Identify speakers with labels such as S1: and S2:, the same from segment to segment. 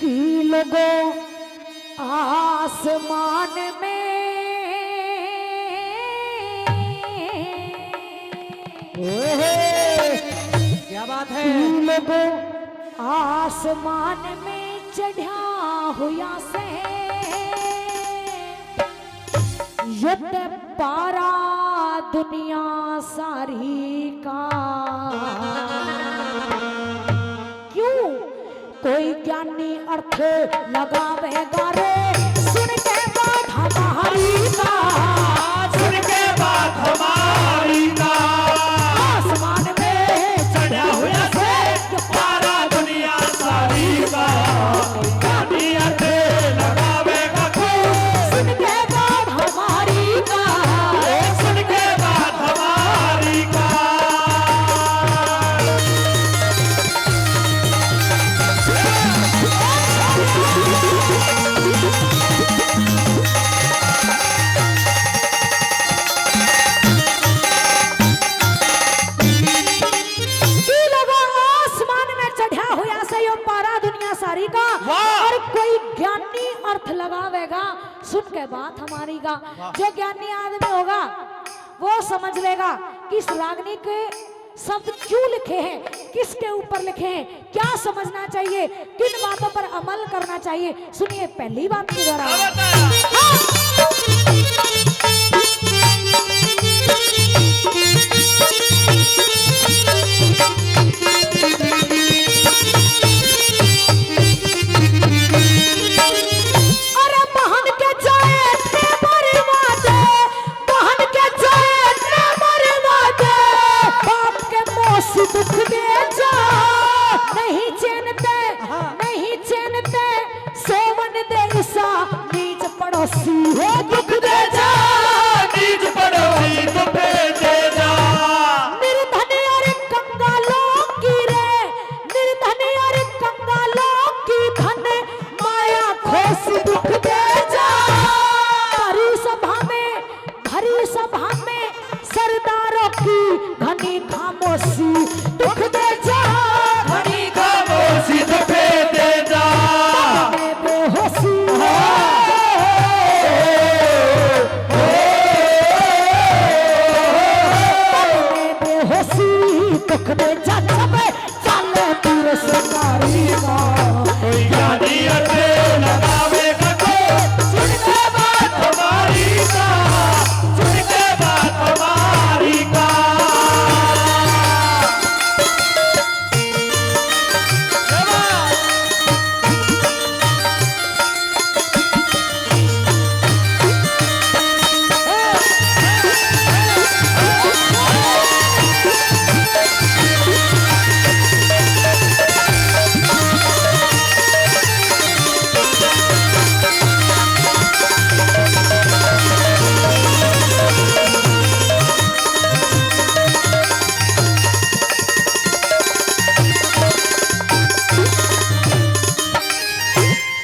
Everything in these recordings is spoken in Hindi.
S1: कि लोगों आसमान में
S2: क्या बात है।
S1: कि लोगों आसमान में चढ़ा हुआ से युद्ध पारा दुनिया सारी का। क्यों कोई ज्ञानी अर्थ लगावेगा रे सुन के बात हमारी का,
S2: सुन के बात हमारी का।
S1: आसमान में
S2: चढ़ा हुआ से पारा दुनिया सारी का। ज्ञानी अर्थ लगावेगा कोई
S1: सुन के बात हमारी का।
S2: सुन के बात हमारी का।
S1: कि लोगों आसमान में चढ़ा हुआ से यो पारा दुनिया सारी का।
S2: वाह!
S1: और कोई ज्ञानी अर्थ लगावेगा सुन के बात हमारी का। जो ज्ञानी आदमी होगा वो समझ लेगा कि इस रागनी के शब्द क्यों लिखे हैं, किसके ऊपर लिखे हैं, क्या समझना चाहिए, किन बातों पर अमल करना चाहिए। सुनिए पहली बात के द्वारा अरे बहन के जाए इतने बर्बादे, बहन के जाए इतने बर्बादे, बाप के मोसी दुख दे जा। नहीं चैनते, नहीं चैनते, सोवन दे ईसा नीच पड़ोसी है दुख दे जा।
S2: नीच पड़ोसी दुख दे जा।
S1: निर्धन और कंगालों की रे, निर्धन और कंगालों की धन माया खोस दुख दे जा। भरी सभा में सरदारों की घनी खामोशी दुख दे जा।
S2: घनी खामोशी दुख दे जा।
S1: मैं बेहोशी मैं बेहोशी दुख दे जा। छबे चाले तीर सरकारी का।
S2: कोई ज्ञानी अर्थ लगावेगा कोई सुन के बात हमारी का। सुन के बात हमारी का।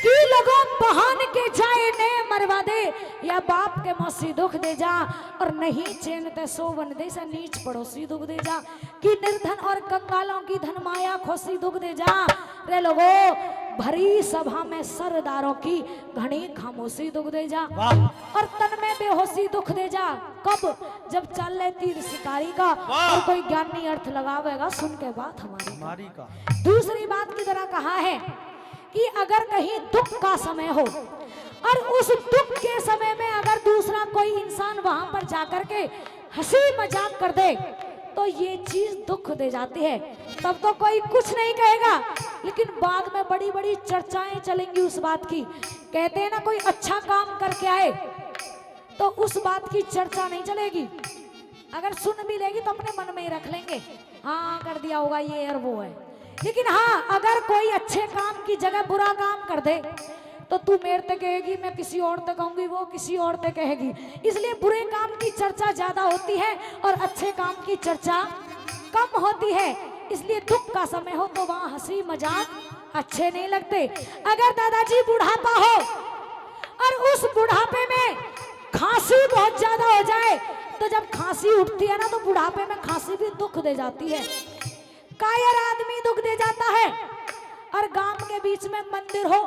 S1: कि लोगों बहान के जाए ने मरवा दे या बाप के मौसी दुख दे जा। और नहीं चैनते सोवन दे से नीच पड़ोसी दुख दे जा। कि निर्धन और कंगालों की धन माया खोसी दुख दे जा। रे लोगों भरी सभा में सरदारों की घनी खामोशी दुख दे जा। और तन में बेहोशी दुख दे जा। कब? जब चले तीर शिकारी का और कोई ज्ञानी अर्थ लगावेगा सुन के बात हमारी का। दूसरी बात की तरह कहा है कि अगर कहीं दुख का समय हो और उस दुख के समय में अगर दूसरा कोई इंसान वहां पर जाकर के हंसी मजाक कर दे तो ये चीज दुख दे जाती है। तब तो कोई कुछ नहीं कहेगा, लेकिन बाद में बड़ी बड़ी चर्चाएं चलेंगी उस बात की। कहते हैं ना कोई अच्छा काम करके आए तो उस बात की चर्चा नहीं चलेगी। अगर सुन भी लेगी तो अपने मन में ही रख लेंगे, हाँ कर दिया होगा ये और वो है। लेकिन हाँ अगर कोई अच्छे काम की जगह बुरा काम कर दे तो तू मेरे ते कहेगी, मैं किसी और ते कहूंगी, वो किसी और ते कहेगी। इसलिए बुरे काम की चर्चा ज्यादा होती है और अच्छे काम की चर्चा कम होती है। इसलिए दुख का समय हो तो वहां हंसी मजाक अच्छे नहीं लगते। अगर दादाजी बुढ़ापा हो और उस बुढ़ापे में खांसी बहुत ज्यादा हो जाए तो जब खांसी उठती है ना तो बुढ़ापे में खांसी भी दुख दे जाती है। कायर आदमी दुख दे जाता है और गांव के बीच में मंदिर हो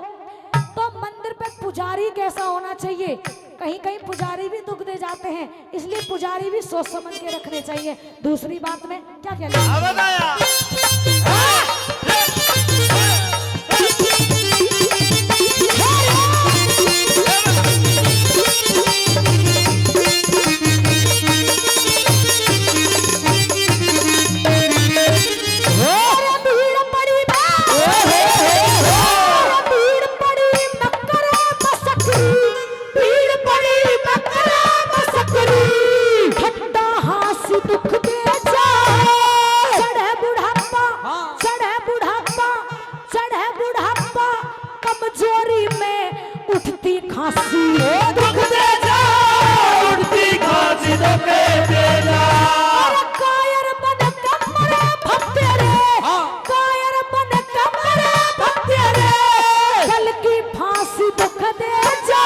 S1: तो मंदिर पे पुजारी कैसा होना चाहिए। कहीं कहीं पुजारी भी दुख दे जाते हैं, इसलिए पुजारी भी सोच समझ के रखने चाहिए। दूसरी बात में क्या कहते हैं, कमजोरी में उठती खांसी दुख दे जा,
S2: उठती खांसी दुख दे जा।
S1: कायर बन कमरे भक्ते रे, कायर बन कमरे भक्ते रे, कल की फांसी दुख दे जा।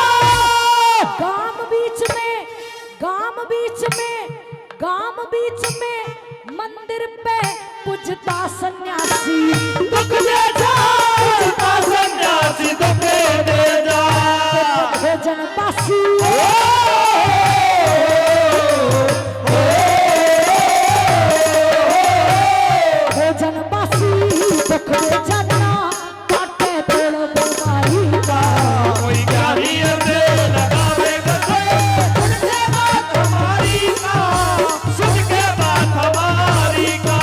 S1: गांव बीच में, गांव बीच में, गांव बीच में मंदिर पे पूजता सन्यासी दुख दे जा,
S2: पूजता सन्यासी दुख दे जा।
S1: भोजन बासी भोजन बासी दुख दे जाना, काटे तोड़ बीमारी का।
S2: कोई ज्ञानी अर्थे लगावे गले, सुन के बात हमारी का, सुन के बात हमारी का।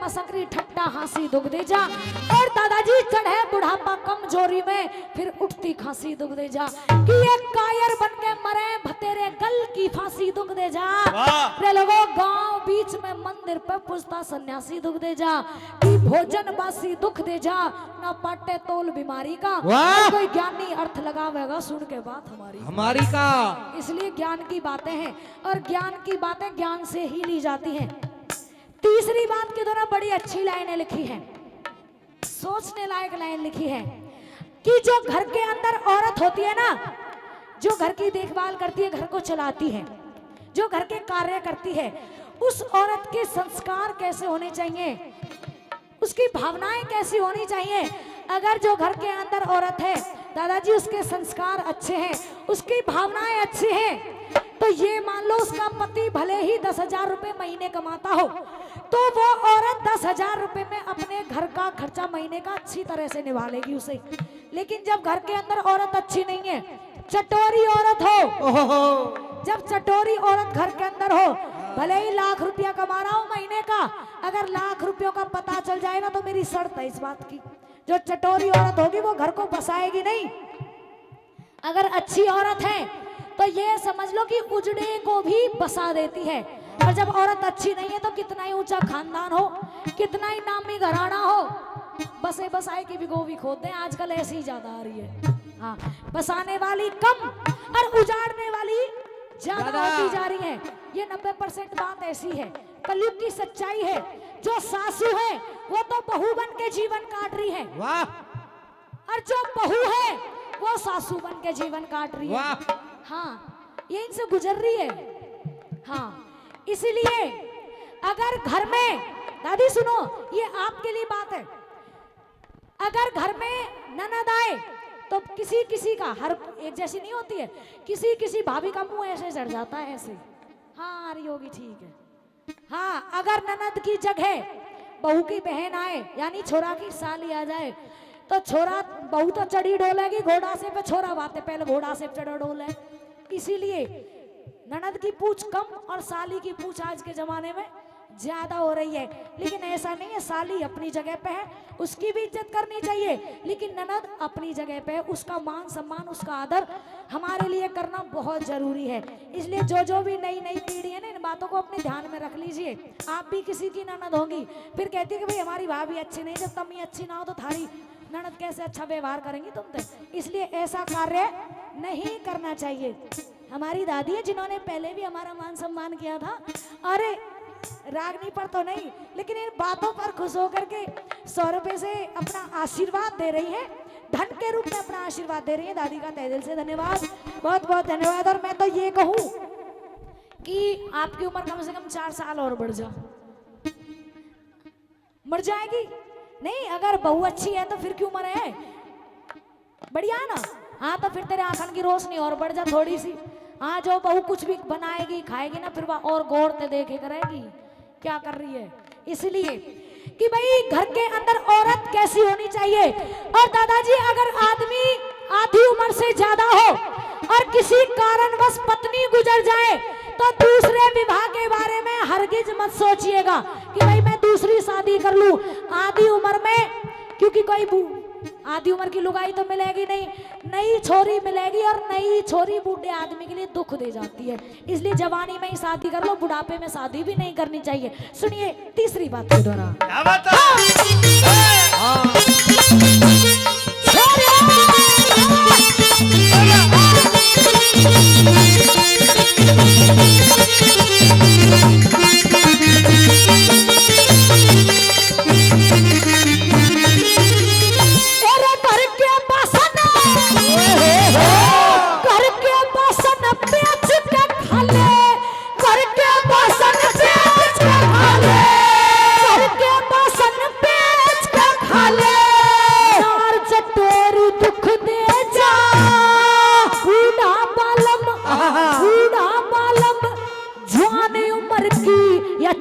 S1: मसकरी ठट्टा हंसी दुख दे जा, और दादाजी चढ़े बुढ़ापा कमजोरी में फिर उठती खांसी दुख दे जा। कि ये कायर बन के मरे भतेरे गल की फांसी दुख दे जा। रे लोगों गांव बीच में मंदिर पे पूजता सन्यासी दुख दे जा। कि भोजन बासी दुख दे जा, ना पाटे तोल बीमारी का। कोई ज्ञानी अर्थ लगावेगा सुन के बात हमारी
S3: का।
S1: इसलिए ज्ञान की बातें हैं और ज्ञान की बातें ज्ञान से ही ली जाती हैं। तीसरी बात की तरह बड़ी अच्छी लाइनें लिखी हैं, सोचने लायक लाइन लिखी है कि जो घर के अंदर औरत होती है ना, जो घर की देखभाल करती है, घर को चलाती है, जो घर के कार्य करती है, उस औरत के संस्कार कैसे होने चाहिए, उसकी भावनाएं कैसी होनी चाहिए। अगर जो घर के अंदर औरत है दादाजी, उसके संस्कार अच्छे हैं, उसकी भावनाएं अच्छी हैं, तो ये मान लो उसका पति भले ही 10,000 रुपए महीने कमाता हो, तो वो औरत 10,000 रुपए में अपने घर का खर्चा महीने का अच्छी तरह से निभा लेगी उसे। लेकिन जब घर के अंदर औरत अच्छी नहीं है, चटोरी औरत हो, जब चटोरी औरत घर के अंदर हो, भले ही लाख रुपया कमा रहा हो महीने का, अगर लाख रुपयों का पता चल जाए ना, तो मेरी शर्त है इस बात की, जो चटोरी औरत होगी वो घर को बसाएगी नहीं। अगर अच्छी औरत है तो ये समझ लो कि उजड़े को भी बसा देती है। और जब औरत अच्छी नहीं है तो कितना ही ऊंचा खानदान हो, कितना ही नामी घराना हो, बसे बसाए की भी गोभी खोद दें, आजकल ऐसी ही ज्यादा आ रही है। हाँ, बसाने वाली कम और उजाड़ने वाली ज्यादा होती जा रही है। ये 90% बात ऐसी है, कलयुग की सच्चाई है। जो सासू है वो तो बहू बन के जीवन काट रही है,
S3: वाह,
S1: और जो बहू है वो सासू बन के जीवन काट रही है।
S3: वाह,
S1: हाँ, ये इनसे गुजर रही है। हाँ, इसलिए अगर घर में, दादी सुनो, ये आपके लिए बात है, अगर घर में ननद आए तो किसी किसी का हर एक जैसी नहीं होती है, किसी किसी भाभी का मुंह ऐसे चढ़ जाता है ऐसे, हाँ आ रही होगी ठीक है। हाँ, अगर ननद की जगह बहू की बहन आए, यानी छोरा की साली आ जाए, तो छोरा बहू तो चढ़ी डोलेगी घोड़ा से पे, छोरा बातें पहले घोड़ा से चढ़ो डोले। इसीलिए ननद की पूछ कम और साली की पूछ आज के जमाने में ज्यादा हो रही है, लेकिन ऐसा नहीं है। साली अपनी जगह पे है, उसकी भी इज्जत करनी चाहिए, लेकिन ननद अपनी जगह पे है, उसका मान सम्मान, उसका आदर हमारे लिए करना बहुत जरूरी है। इसलिए जो भी नई नई पीढ़ी है ना, इन बातों को अपने ध्यान में रख लीजिए। आप भी किसी की ननद होगी, फिर कहती है कि भाई हमारी भाभी अच्छी नहीं, जब तुम ही अच्छी ना हो तो थारी ननद कैसे अच्छा व्यवहार करेंगी तुम तो। इसलिए ऐसा कार्य नहीं करना चाहिए। हमारी दादी है जिन्होंने पहले भी हमारा मान सम्मान किया था। अरे रागनी पर तो नहीं, लेकिन इन बातों पर खुश होकर के 100 रुपए से अपना आशीर्वाद दे रही है, धन के रूप में अपना आशीर्वाद दे रही है। दादी का तहे दिल से धन्यवाद, बहुत बहुत धन्यवाद। और मैं तो ये कहूँ कि आपकी उम्र कम से कम 4 साल और बढ़ जा, मर जाएगी नहीं। अगर बहू अच्छी है तो फिर क्यों मरे, बढ़िया है ना। हाँ तो फिर तेरे आंखन की रोशनी और बढ़ जा थोड़ी सी। हाँ जो बहू कुछ भी बनाएगी खाएगी ना, फिर वह और गौर से देखे करेगी क्या कर रही है। इसलिए कि भाई घर के अंदर औरत कैसी होनी चाहिए। और दादाजी अगर आदमी आधी उम्र से ज्यादा हो और किसी कारणवश पत्नी गुजर जाए तो दूसरे विवाह के बारे में हरगिज मत सोचिएगा कि भाई मैं दूसरी शादी कर लूं आधी उम्र में, क्योंकि कोई आधी उम्र की लुगाई तो मिलेगी नहीं, नई छोरी मिलेगी, और नई छोरी बूढ़े आदमी के लिए दुख दे जाती है। इसलिए जवानी में ही शादी कर लो, बुढ़ापे में शादी भी नहीं करनी चाहिए। सुनिए तीसरी बात के दौरान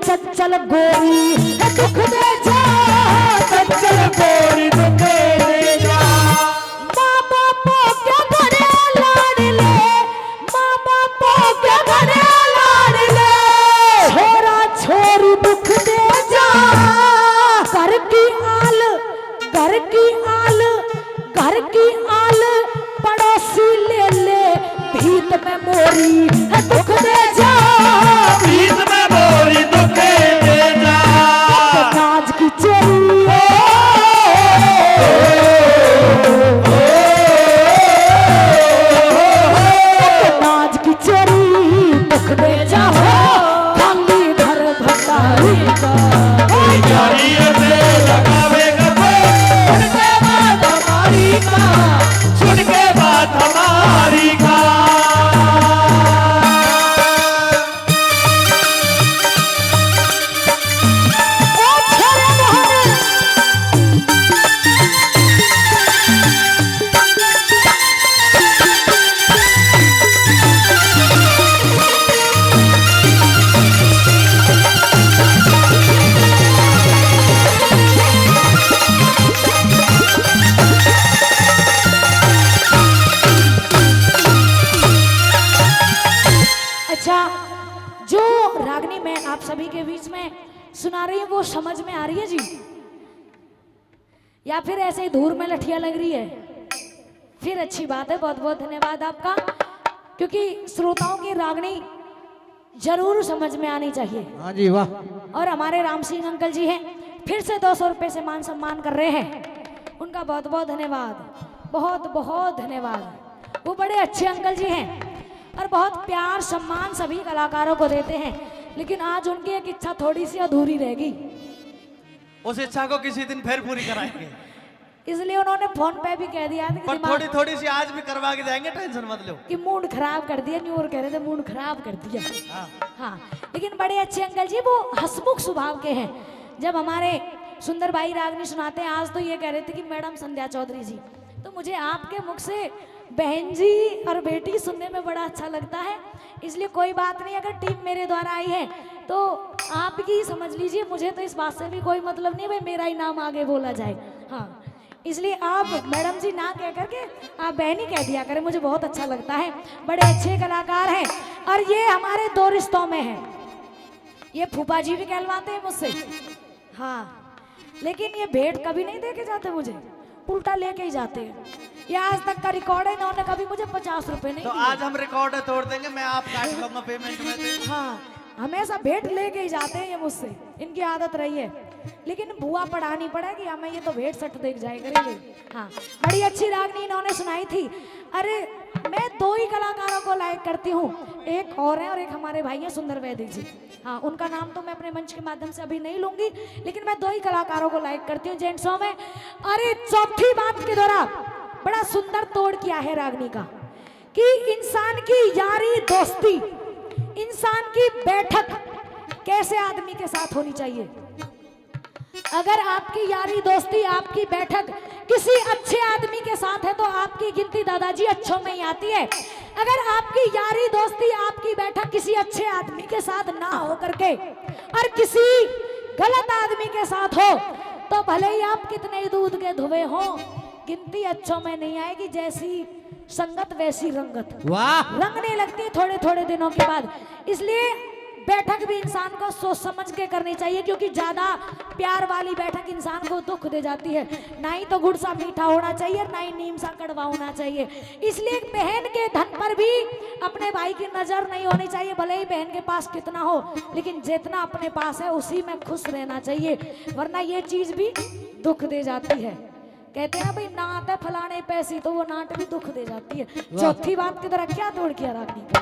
S1: चंचल गोरी दुख दे जा,
S2: चंचल गोरी दुख दे जा।
S1: माँ बापों के घरे लाड ले, माँ बापों के घरे लाड ले, छोरा छोरी दुख दे जा। घर की आल, घर की आल, घर की आल पड़ोसी ले ले, भीत में मोरी दुख दे जा,
S2: भीत में मोरी दुख दे जा।
S1: नाज की चोरी नाज की चोरी दुख दे जा, खाली घर भंडारी का
S2: लगावेगा सुन के बात हमारी का।
S1: सभी के बीच में सुना रही है वो समझ में आ रही है जी, या फिर ऐसे ही धूर में लठिया लग रही है? फिर अच्छी बात है, बहुत बहुत धन्यवाद आपका, क्योंकि श्रोताओं की रागनी जरूर समझ में आनी चाहिए।
S3: हाँ जी वाह।
S1: और हमारे राम सिंह अंकल जी हैं, फिर से 200 रुपए से मान सम्मान कर रहे हैं, उनका बहुत बहुत धन्यवाद, बहुत बहुत धन्यवाद। वो बड़े अच्छे अंकल जी हैं और बहुत प्यार सम्मान सभी कलाकारों को देते हैं, लेकिन आज उनकी एक इच्छा थोड़ी सी अधूरी रहेगी।
S3: उस इच्छा को किसी दिन फिर पूरी कराएंगे,
S1: इसलिए उन्होंने फोन पे भी कह दिया था
S3: पर थोड़ी थोड़ी सी आज भी करवा के जाएंगे, टेंशन मत लो।
S1: कि मूड खराब कर दिया, न्यू कह रहे थे मूड खराब कर दिया। हाँ, लेकिन बड़े अच्छे अंकल जी, वो हंसमुख स्वभाव के हैं। जब हमारे सुंदर भाई रागनी सुनाते हैं, आज तो ये कह रहे थे कि मैडम संध्या चौधरी जी, तो मुझे आपके मुख से बहन जी और बेटी सुनने में बड़ा अच्छा लगता है। इसलिए कोई बात नहीं, अगर टीम मेरे द्वारा आई है तो आपकी समझ लीजिए, मुझे तो इस बात से भी कोई मतलब नहीं भाई मेरा ही नाम आगे बोला जाए। हाँ, इसलिए आप मैडम जी ना कह करके आप बहन ही कह दिया करें, मुझे बहुत अच्छा लगता है। बड़े अच्छे कलाकार हैं और ये हमारे 2 रिश्तों में है, ये फूफा जी भी कहलवाते हैं मुझसे। हाँ, लेकिन ये भेंट कभी नहीं दे के जाते मुझे, उल्टा लेके ही जाते हैं। ये आज तक का रिकॉर्ड है, इन्होंने कभी मुझे 50 रुपए नहीं
S3: तो
S1: दिए।
S3: आज हम रिकॉर्ड तोड़ देंगे, मैं आप काट लूंगा पेमेंट में से।
S1: हाँ, हमेशा भेंट लेके ही जाते हैं ये मुझसे, इनकी आदत रही है। लेकिन बुआ पढ़ानी पड़ेगी हमें, ये तो भेंट सट देख जाए करेंगे। हाँ, बड़ी अच्छी रागनी इन्होंने सुनाई थी। अरे मैं दो ही कलाकारों को लाइक करती हूँ, एक और है और एक हमारे भाई हैं सुंदर वैदिक जी। हाँ, उनका नाम तो मैं अपने मंच के माध्यम से अभी नहीं लूंगी, लेकिन मैं दो ही कलाकारों को लाइक करती हूँ जेंट्सों में। अरे चौथी बात के दौरान बड़ा सुंदर तोड़ किया है रागनी का कि इंसान की यारी दोस्ती, इंसान की बैठक कैसे आदमी के साथ होनी चाहिए। अगर आपकी यारी दोस्ती, आपकी बैठक किसी अच्छे आदमी के साथ है तो आपकी गिनती दादाजी अच्छों में ही आती है। अगर आपकी यारी दोस्ती, आपकी बैठक किसी अच्छे आदमी के साथ ना हो करके और किसी गलत आदमी के साथ हो तो भले ही आप कितने दूध के धुए हो, गिनती अच्छों में नहीं आएगी। जैसी संगत वैसी रंगत,
S2: वाह,
S1: रंगने लगती है थोड़े थोड़े दिनों के बाद। इसलिए बैठक भी इंसान को सोच समझ के करनी चाहिए, क्योंकि ज्यादा प्यार वाली बैठक इंसान को दुख दे जाती है। ना ही तो गुड़ सा मीठा होना चाहिए, ना ही नीम सा कड़वा होना चाहिए। इसलिए बहन के धन पर भी अपने भाई की नजर नहीं होनी चाहिए, भले ही बहन के पास कितना हो, लेकिन जितना अपने पास है उसी में खुश रहना चाहिए, वरना ये चीज भी दुख दे जाती है। कहते हैं भाई नाट है फलाने पैसी, तो वो नाट भी दुख दे जाती है। चौथी बात की तरह क्या तोड़ किया रागनी का।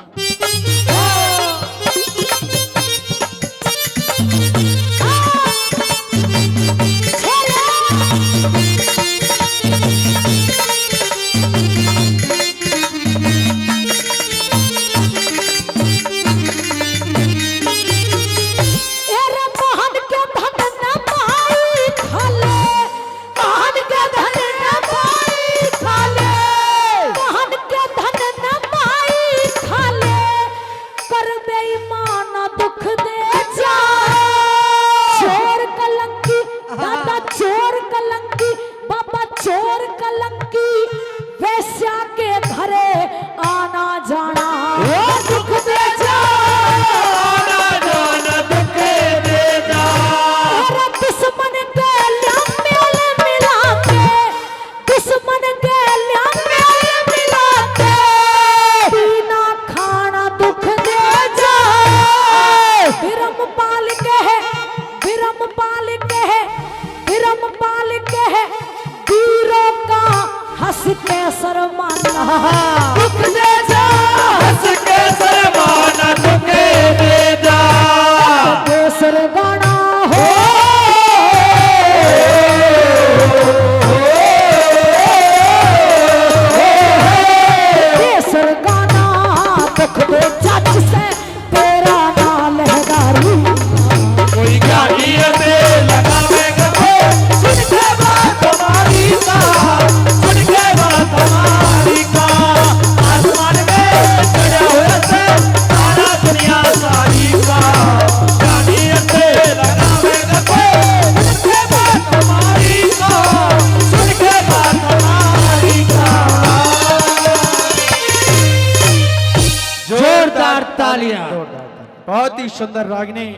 S2: बहुत ही सुंदर रागनी।